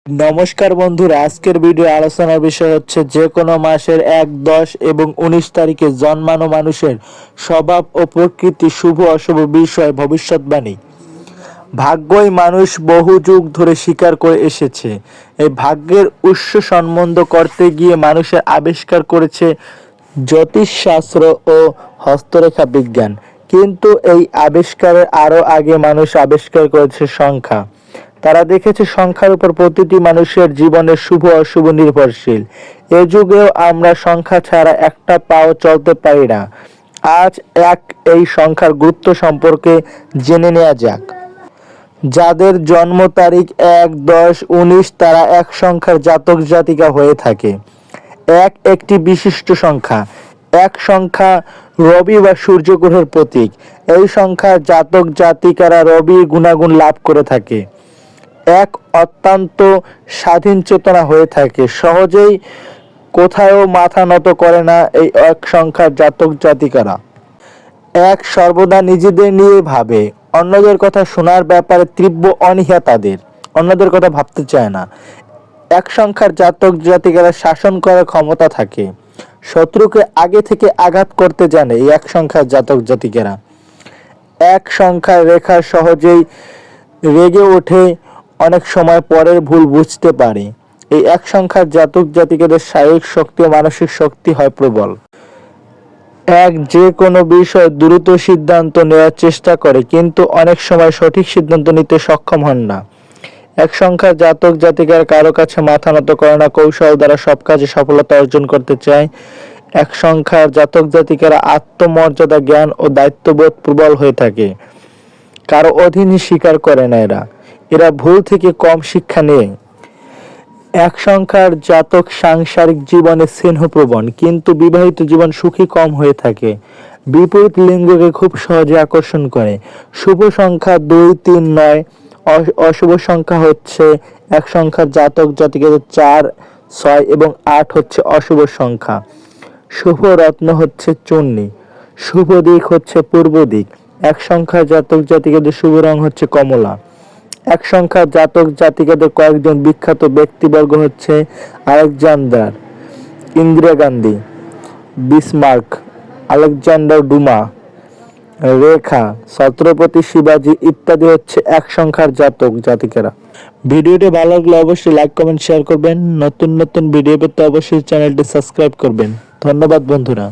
নমস্কার বন্ধুরা, আজকের ভিডিও আলোচনার বিষয় হচ্ছে যে কোনো মাসের 1, 10 এবং 19 তারিখে জন্মানো মানুষের স্বভাব ও প্রকৃতি, শুভ অশুভ বিষয় ভবিষ্যৎবাণী। ভাগ্যই মানুষ বহু যুগ ধরে স্বীকার করে এসেছে। এই ভাগ্যের উৎস সম্বন্ধ করতে গিয়ে মানুষের আবিষ্কার করেছে জ্যোতিষশাস্ত্র ও হস্তরেখা বিজ্ঞান। কিন্তু এই আবিষ্কারের আরও আগে মানুষ আবিষ্কার করেছে সংখ্যা। তারা দেখেছে সংখ্যার উপর প্রতিটি মানুষের জীবনের শুভ অশুভ নির্ভরশীল। এ যুগেও আমরা সংখ্যা ছাড়া একটা পাও চলতে পারি না। আজ এই সংখ্যার গুরুত্ব সম্পর্কে জেনে নেওয়া যাক। যাদের জন্ম তারিখ 1, 10, 19 তারা এক সংখ্যার জাতক জাতিকা হয়ে থাকে। একটি বিশিষ্ট সংখ্যা। এক সংখ্যা রবি বা সূর্য গ্রহের প্রতীক। এই সংখ্যার জাতক জাতিকারা রবির গুণাগুণ লাভ করে থাকে। অত্যন্ত স্বাধীন চেতনা হয়ে থাকে, সহজেই কোথাও মাথা নত করে না এই এক সংখ্যার জাতক জাতিকারা। সর্বদা নিজেদের নিয়ে ভাবে, অন্যদের কথা শোনার ব্যাপারে তীব্র অনীহা তাদের, অন্যদের কথা ভাবতে চায় না। এক সংখ্যার জাতক জাতিকারা শাসন করার ক্ষমতা থাকে, শত্রুকে আগে থেকে আঘাত করতে জানে এই এক সংখ্যার জাতক জাতিকারা। এক সংখ্যার রেখা সহজেই রেগে ওঠে, অনেক সময় পরের ভুল বুঝতে পারে। এই এক সংখ্যার জাতক জাতিকাদের শারীরিক শক্তি ও মানসিক শক্তি হয় প্রবল। যে কোনো বিষয় দ্রুত সিদ্ধান্ত নেওয়ার চেষ্টা করে, কিন্তু অনেক সময় সঠিক সিদ্ধান্ত নিতে সক্ষম হন না। এক সংখ্যার জাতক জাতিকার কারো কাছে মাথা নত করে না, কৌশল দ্বারা সব কাজে সফলতা অর্জন করতে চায়। এক সংখ্যার জাতক জাতিকারা আত্মমর্যাদা, জ্ঞান ও দায়িত্ববোধ প্রবল হয়ে থাকে। কারো অধীনে স্বীকার করে না এরা ভুল থেকে কম শিক্ষা নেয়। এক সংখ্যার জাতক সাংসারিক জীবনে স্নেহপ্রবণ, কিন্তু বিবাহিত জীবন সুখী কম হয়ে থাকে। বিপরীত লিঙ্গকে খুব সহজে আকর্ষণ করে। শুভ সংখ্যা 2, 3, 9। অশুভ সংখ্যা হচ্ছে এক সংখ্যার জাতক জাতিকাদের 4, 6 এবং 8 হচ্ছে অশুভ সংখ্যা। শুভ রত্ন হচ্ছে চূর্ণী। শুভ দিক হচ্ছে পূর্ব দিক। এক সংখ্যার জাতক জাতিকাদের শুভ রং হচ্ছে কমলা। এক সংখ্যার জাতক জাতিকাদের কয়েকজন বিখ্যাত ব্যক্তিবর্গ হচ্ছে Alexander, Indira Gandhi, Bismarck, Alexander Dumas, Rekha, Chhatrapati শিবাজি ইত্যাদি হচ্ছে এক সংখ্যার জাতক জাতিকারা। ভিডিওটি ভালো লাগলে অবশ্যই লাইক, কমেন্ট, শেয়ার করবেন। নতুন নতুন ভিডিও পেতে অবশ্যই চ্যানেলটি সাবস্ক্রাইব করবেন। ধন্যবাদ বন্ধুরা।